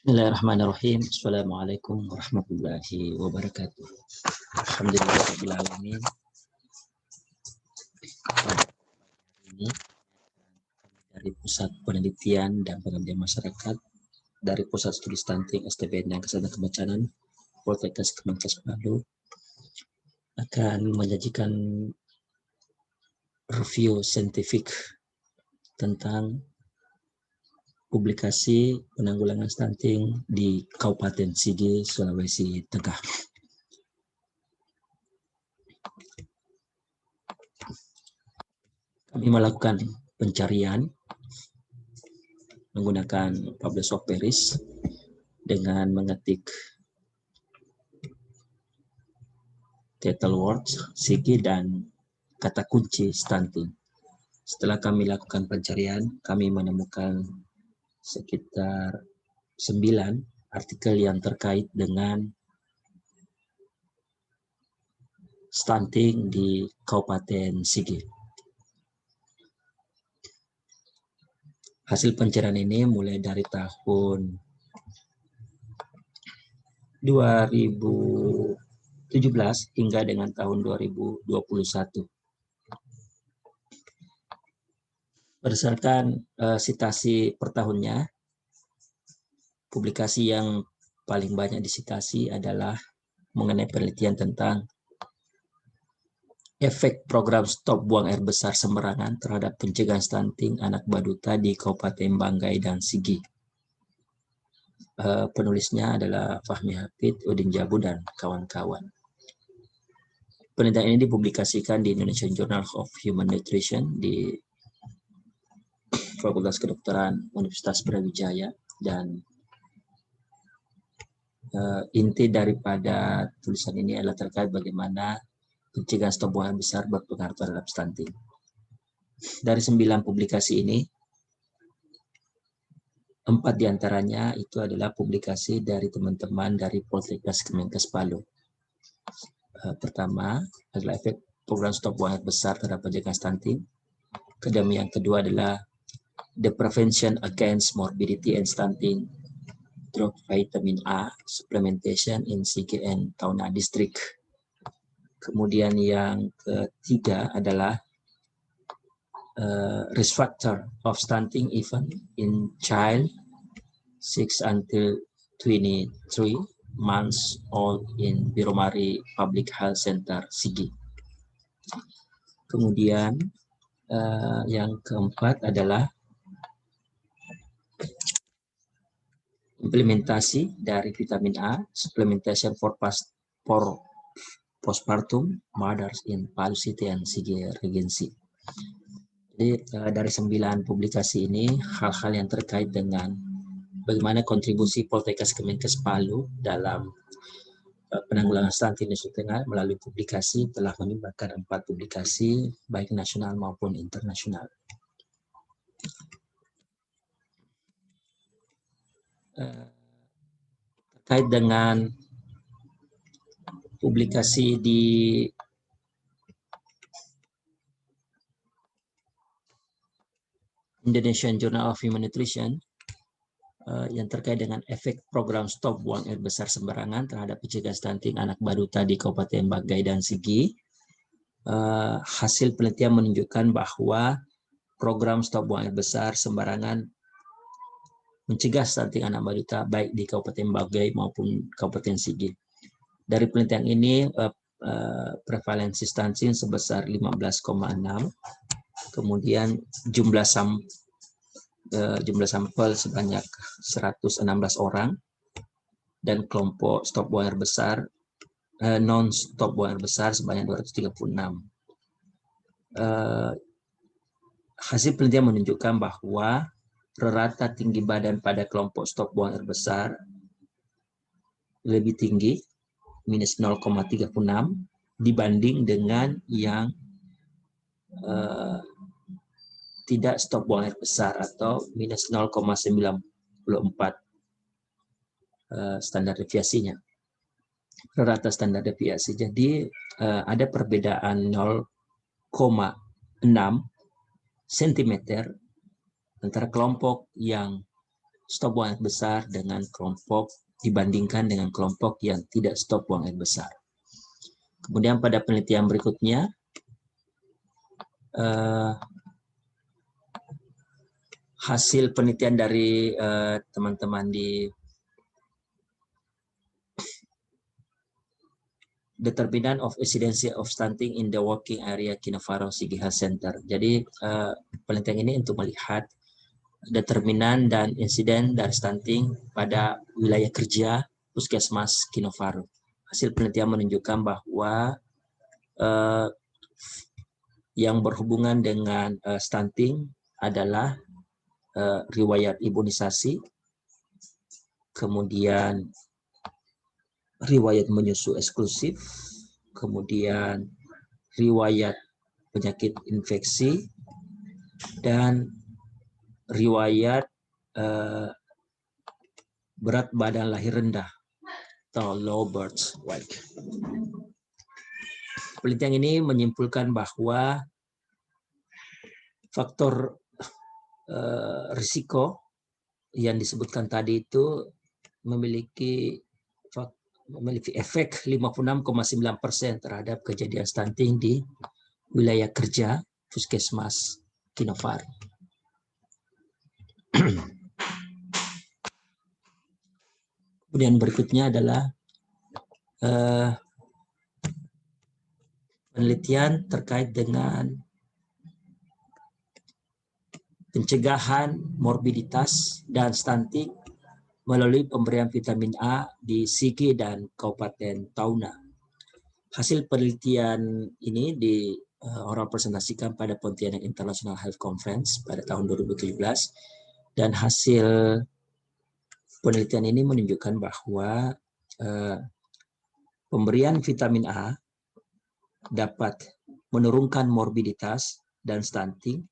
Bismillahirrahmanirrahim. Assalamualaikum warahmatullahi wabarakatuh. Alhamdulillahirrahmanirrahim. Ini dari Pusat Penelitian dan Pengabdian Masyarakat dari Pusat Studi Stunting STBN dan Kesehatan Kebencanaan Poltekkes Kemenkes Palu akan menyajikan review saintifik tentang publikasi penanggulangan stunting di Kabupaten Sigi, Sulawesi Tengah. Kami melakukan pencarian menggunakan Publish of Paris dengan mengetik title words, Sigi, dan kata kunci stunting. Setelah kami lakukan pencarian, kami menemukan sekitar 9 artikel yang terkait dengan stunting di Kabupaten Sigi. Hasil pencarian ini mulai dari tahun 2017 hingga dengan tahun 2021. Berdasarkan sitasi per tahunnya, publikasi yang paling banyak disitasi adalah mengenai penelitian tentang efek program stop buang air besar sembarangan terhadap pencegahan stunting anak balita di Kabupaten Banggai dan Sigi. Penulisnya adalah Fahmi Hafid, Udin Jabu, dan kawan-kawan. Penelitian ini dipublikasikan di Indonesian Journal of Human Nutrition di Fakultas Kedokteran Universitas Brawijaya, dan inti daripada tulisan ini adalah terkait bagaimana pencegahan stop buang air besar berpengaruh terhadap stunting. Dari 9 publikasi ini, 4 diantaranya itu adalah publikasi dari teman-teman dari Poltekkes Kemenkes Palu. Pertama adalah efek program stop buang air besar terhadap pencegahan stunting. Kemudian yang kedua adalah The Prevention Against Morbidity and Stunting Through Vitamin A Supplementation in Sigi and Tauna District. Kemudian yang ketiga adalah risk factor of stunting even in child 6 until 23 months old in Biromari Public Health Center Sigi. Kemudian yang keempat adalah implementasi dari vitamin A supplementation for postpartum mothers in Palu City and Sigi Regency. Jadi dari 9 publikasi ini, hal-hal yang terkait dengan bagaimana kontribusi Poltekkes Kemenkes Palu dalam penanggulangan stunting di Sulawesi Tengah melalui publikasi telah menyumbangkan 4 publikasi baik nasional maupun internasional. Terkait dengan publikasi di Indonesian Journal of Human Nutrition yang terkait dengan efek program stop buang air besar sembarangan terhadap pencegahan stunting anak balita di Kabupaten Banggai dan Sigi, hasil penelitian menunjukkan bahwa program stop buang air besar sembarangan mencegah stunting anak balita baik di Kabupaten Banggai maupun Kabupaten Sigi. Dari penelitian ini, prevalensi stunting sebesar 15,6, kemudian jumlah sampel sebanyak 116 orang, dan kelompok stop buang air besar non stop buang air besar sebanyak 236. Hasil penelitian menunjukkan bahwa rata tinggi badan pada kelompok stop buang air besar lebih tinggi, minus 0,36, dibanding dengan yang tidak stop buang air besar atau minus 0,94 standar deviasinya, rata standar deviasi. Jadi ada perbedaan 0,6 cm antara kelompok yang stop buang air besar dengan kelompok dibandingkan dengan kelompok yang tidak stop buang air besar. Kemudian pada penelitian berikutnya, hasil penelitian dari teman-teman di Determinant of Incidency of Stunting in the Working Area Kinofaro Sigi Health Center. Jadi penelitian ini untuk melihat determinan dan insiden dari stunting pada wilayah kerja Puskesmas Kinofaro. Hasil penelitian menunjukkan bahwa yang berhubungan dengan stunting adalah riwayat imunisasi, kemudian riwayat menyusu eksklusif, kemudian riwayat penyakit infeksi, dan riwayat berat badan lahir rendah atau low birth weight. Penelitian ini menyimpulkan bahwa faktor risiko yang disebutkan tadi itu memiliki efek 56,9% terhadap kejadian stunting di wilayah kerja Puskesmas Kinofaro. Kemudian berikutnya adalah penelitian terkait dengan pencegahan morbiditas dan stunting melalui pemberian vitamin A di Sigi dan Kabupaten Tauna. Hasil penelitian ini orang presentasikan pada Pontianak International Health Conference pada tahun 2017, dan hasil penelitian ini menunjukkan bahwa pemberian vitamin A dapat menurunkan morbiditas dan stunting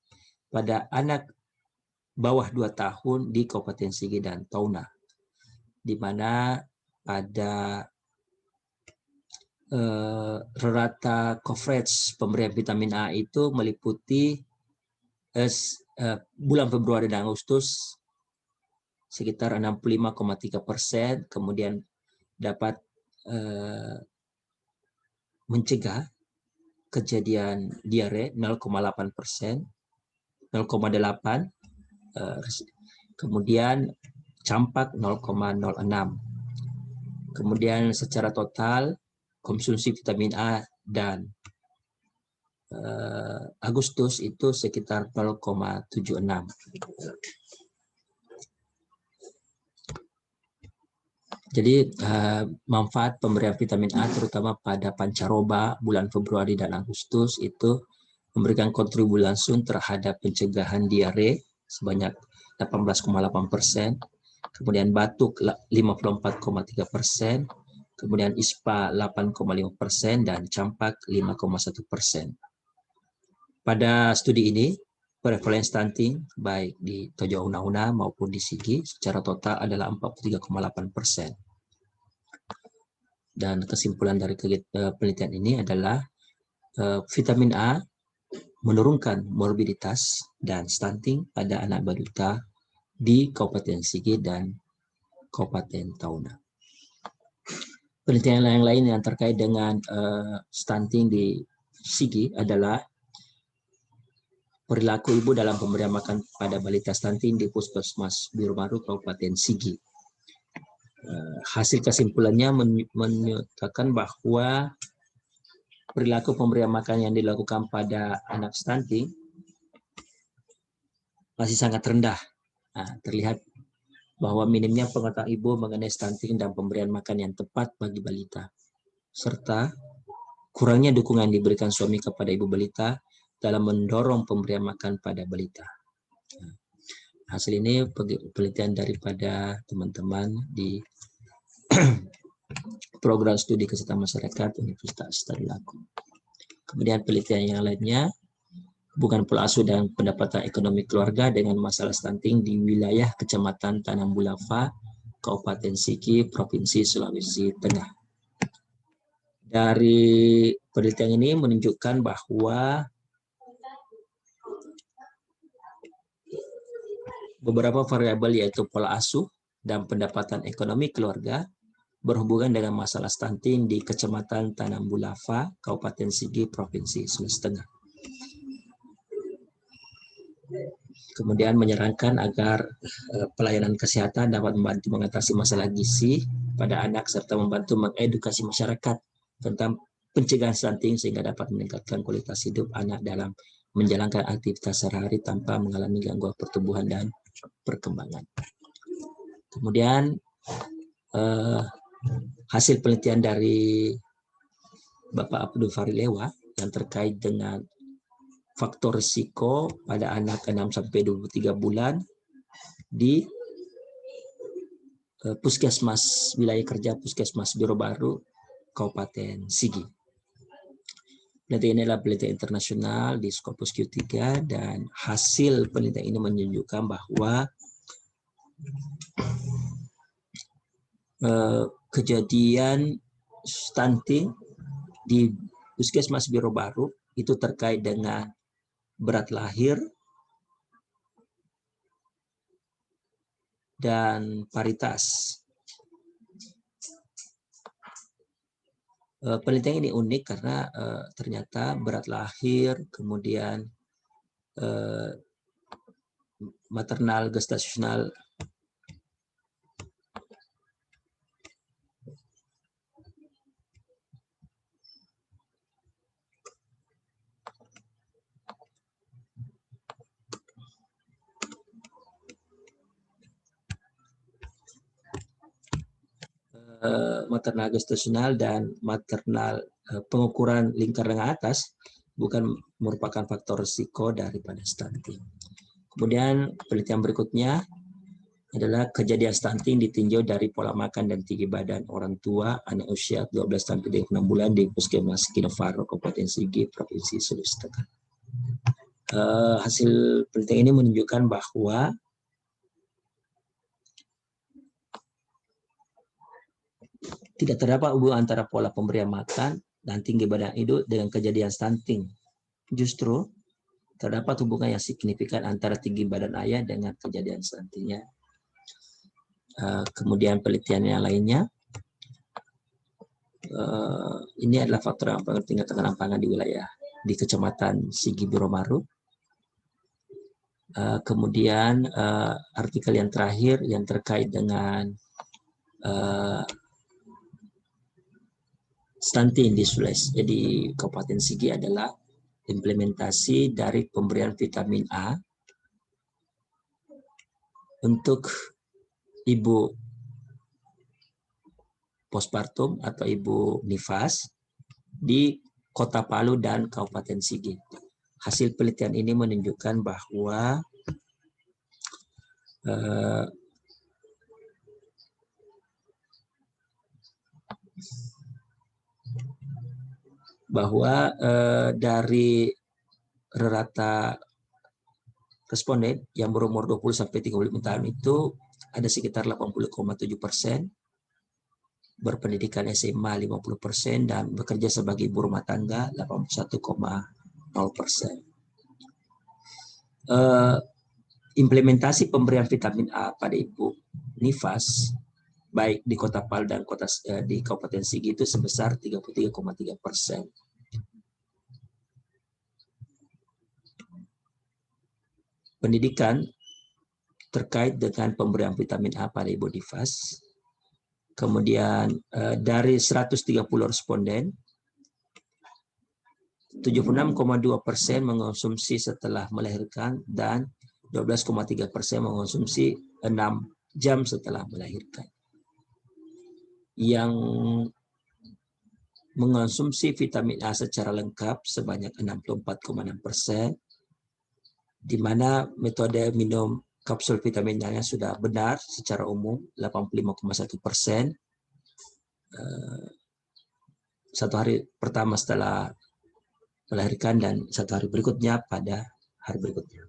pada anak bawah 2 tahun di Kabupaten Sigi dan Tauna, di mana ada rata coverage pemberian vitamin A itu meliputi bulan Februari dan Agustus sekitar 65,3%, kemudian dapat mencegah kejadian diare 0,8%, 0,8%, kemudian campak 0,06%. Kemudian secara total konsumsi vitamin A dan Agustus itu sekitar 0,76. Jadi manfaat pemberian vitamin A terutama pada pancaroba bulan Februari dan Agustus itu memberikan kontribusi langsung terhadap pencegahan diare sebanyak 18,8%, kemudian batuk 54,3%, kemudian ISPA 8,5%, dan campak 5,1%. Pada studi ini, prevalence stunting baik di Tojo Una-Una maupun di Sigi secara total adalah 43,8%. Dan kesimpulan dari penelitian ini adalah vitamin A menurunkan morbiditas dan stunting pada anak balita di Kabupaten Sigi dan Kabupaten Tauna. Penelitian yang lain yang terkait dengan stunting di Sigi adalah perilaku ibu dalam pemberian makan pada balita stunting di Puskesmas Birumaru Kabupaten Sigi. Hasil kesimpulannya menyatakan bahwa perilaku pemberian makan yang dilakukan pada anak stunting masih sangat rendah. Terlihat bahwa minimnya pengetahuan ibu mengenai stunting dan pemberian makan yang tepat bagi balita, serta kurangnya dukungan yang diberikan suami kepada ibu balita dalam mendorong pemberian makan pada balita. Hasil ini penelitian daripada teman-teman di program studi kesehatan masyarakat Universitas Tadulako. Kemudian penelitian yang lainnya, hubungan pola asuh dan pendapatan ekonomi keluarga dengan masalah stunting di wilayah Kecamatan Tanam Bulafa, Kabupaten Sigi, Provinsi Sulawesi Tengah. Dari penelitian ini menunjukkan bahwa Beberapa variabel yaitu pola asuh dan pendapatan ekonomi keluarga berhubungan dengan masalah stunting di Kecamatan Tanam Bulafa, Kabupaten Sigi, Provinsi Sulawesi Tengah. Kemudian menyarankan agar pelayanan kesehatan dapat membantu mengatasi masalah gizi pada anak serta membantu mengedukasi masyarakat tentang pencegahan stunting sehingga dapat meningkatkan kualitas hidup anak dalam menjalankan aktivitas sehari-hari tanpa mengalami gangguan pertumbuhan dan perkembangan. Kemudian hasil penelitian dari Bapak Abdul Farilewa yang terkait dengan faktor risiko pada anak 6-23 bulan di Puskesmas Wilayah Kerja Puskesmas Biro Baru Kabupaten Sigi. Penelitian ini adalah penelitian internasional di Scopus Q3 dan hasil penelitian ini menunjukkan bahwa kejadian stunting di Puskesmas Biro Baru itu terkait dengan berat lahir dan paritas. Penelitian ini unik karena ternyata berat lahir, kemudian maternal gestasional maternal gestasional dan maternal pengukuran lingkar lengan atas bukan merupakan faktor risiko daripada stunting. Kemudian penelitian berikutnya adalah kejadian stunting ditinjau dari pola makan dan tinggi badan orang tua anak usia 12 sampai 6 bulan di Puskesmas Kinofaro, Kabupaten Sigi, Provinsi Sulawesi Tengah. Hasil penelitian ini menunjukkan bahwa tidak terdapat hubungan antara pola pemberian makan dan tinggi badan ibu dengan kejadian stunting. Justru terdapat hubungan yang signifikan antara tinggi badan ayah dengan kejadian stuntingnya. Kemudian penelitian yang lainnya, ini adalah faktor yang tingkat tekanan pangan di wilayah di Kecamatan Sigi Biro Baru. Kemudian artikel yang terakhir yang terkait dengan stunting di Sulawesi, jadi Kabupaten Sigi adalah implementasi dari pemberian vitamin A untuk ibu postpartum atau ibu nifas di Kota Palu dan Kabupaten Sigi. Hasil penelitian ini menunjukkan bahwa dari rata responden yang berumur 20 sampai 35 tahun itu ada sekitar 80,7%, berpendidikan SMA 50% dan bekerja sebagai ibu rumah tangga 81,0%. Implementasi pemberian vitamin A pada ibu nifas baik di Kota Palu dan di Kabupaten Sigi itu sebesar 33,3%. Pendidikan terkait dengan pemberian vitamin A pada ibu nifas. Kemudian dari 130 responden, 76,2% mengonsumsi setelah melahirkan dan 12,3% mengonsumsi 6 jam setelah melahirkan. Yang mengonsumsi vitamin A secara lengkap sebanyak 64,6%, di mana metode minum kapsul vitamin A sudah benar secara umum 85,1%. Satu hari pertama setelah melahirkan dan satu hari berikutnya pada hari berikutnya.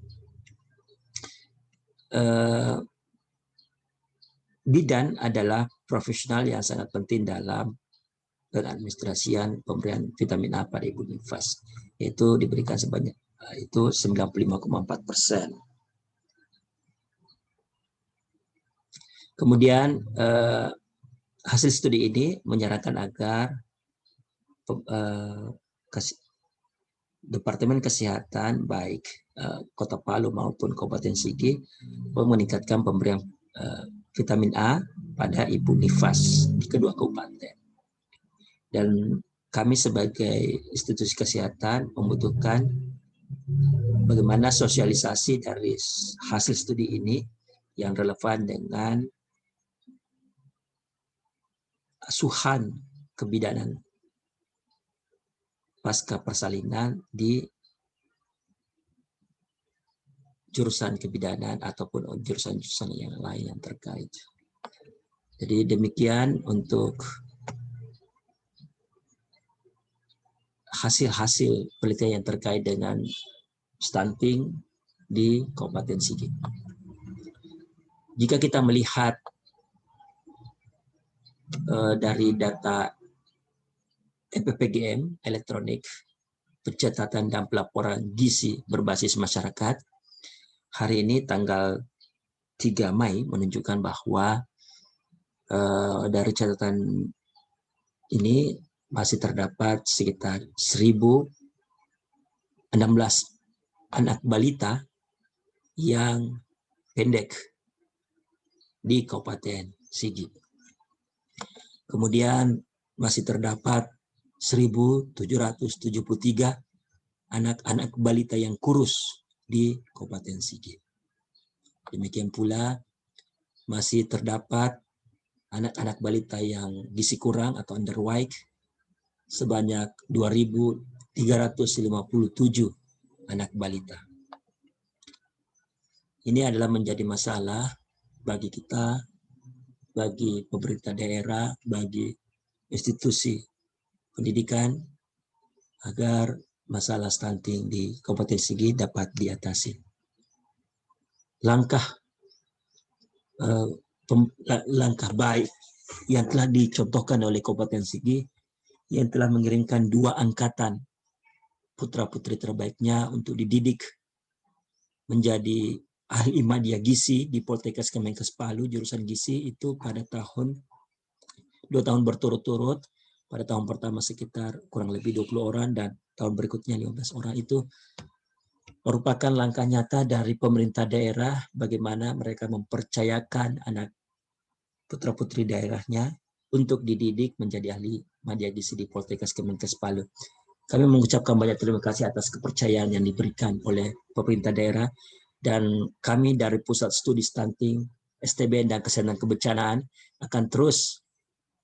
Bidan adalah profesional yang sangat penting dalam pengadministrasian pemberian vitamin A pada ibu nifas, yaitu diberikan sebanyak itu 95,4%. Kemudian hasil studi ini menyarankan agar Departemen Kesehatan baik Kota Palu maupun Kabupaten Sigi meningkatkan pemberian vitamin A pada ibu nifas di kedua kabupaten. Dan kami sebagai institusi kesehatan membutuhkan bagaimana sosialisasi dari hasil studi ini yang relevan dengan asuhan kebidanan pasca persalinan di jurusan kebidanan ataupun jurusan-jurusan yang lain yang terkait. Jadi demikian untuk hasil-hasil penelitian yang terkait dengan stunting di Kabupaten Sigi. Jika kita melihat dari data EPPGM elektronik, pencatatan dan pelaporan gizi berbasis masyarakat, hari ini tanggal 3 Mei menunjukkan bahwa dari catatan ini masih terdapat sekitar 1.016 anak balita yang pendek di Kabupaten Sigi. Kemudian masih terdapat 1.773 anak-anak balita yang kurus di Kabupaten Sigi. Demikian pula masih terdapat anak-anak balita yang gizi kurang atau underweight sebanyak 2.357 anak balita. Ini adalah menjadi masalah bagi kita, bagi pemerintah daerah, bagi institusi pendidikan, agar masalah stunting di Kabupaten Sigi dapat diatasi. Langkah baik yang telah dicontohkan oleh Kabupaten Sigi yang telah mengirimkan 2 angkatan putra-putri terbaiknya untuk dididik menjadi ahli media gizi di Poltekkes Kemenkes Palu jurusan gizi itu pada 2 tahun berturut-turut. Pada tahun pertama sekitar kurang lebih 20 orang dan tahun berikutnya 15 orang. Itu merupakan langkah nyata dari pemerintah daerah bagaimana mereka mempercayakan anak putra-putri daerahnya untuk dididik menjadi ahli media gizi di Poltekkes Kemenkes Palu. Kami mengucapkan banyak terima kasih atas kepercayaan yang diberikan oleh pemerintah daerah, dan kami dari Pusat Studi Stunting, STBN dan Kesehatan Kebencanaan akan terus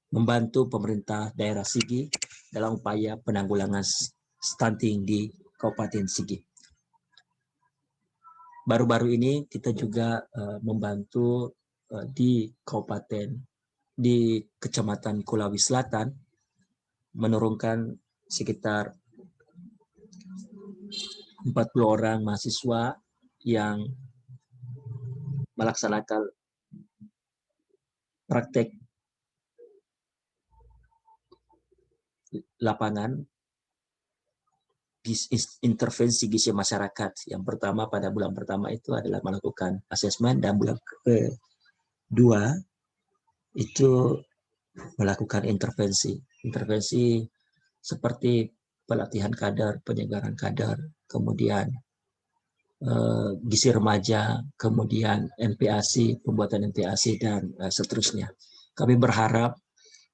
membantu pemerintah daerah Sigi dalam upaya penanggulangan stunting di Kabupaten Sigi. Baru-baru ini kita juga membantu di Kecamatan Kulawi Selatan menurunkan sekitar 40 orang mahasiswa yang melaksanakan praktek lapangan intervensi gizi masyarakat. Yang pertama pada bulan pertama itu adalah melakukan asesmen, dan bulan kedua itu melakukan intervensi seperti pelatihan kader, penyegaran kader, kemudian gizi remaja, kemudian MPASI, pembuatan MPASI, dan seterusnya. Kami berharap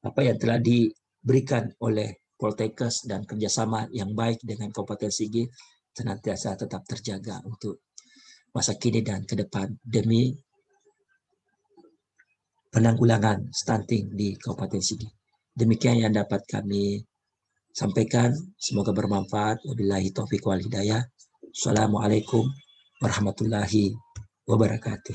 apa yang telah diberikan oleh Poltekkes dan kerjasama yang baik dengan Kabupaten Sigi senantiasa tetap terjaga untuk masa kini dan ke depan demi penanggulangan stunting di Kabupaten Sigi. Demikian yang dapat kami sampaikan. Semoga bermanfaat. Wabillahi taufiq wal hidayah. Assalamualaikum warahmatullahi wabarakatuh.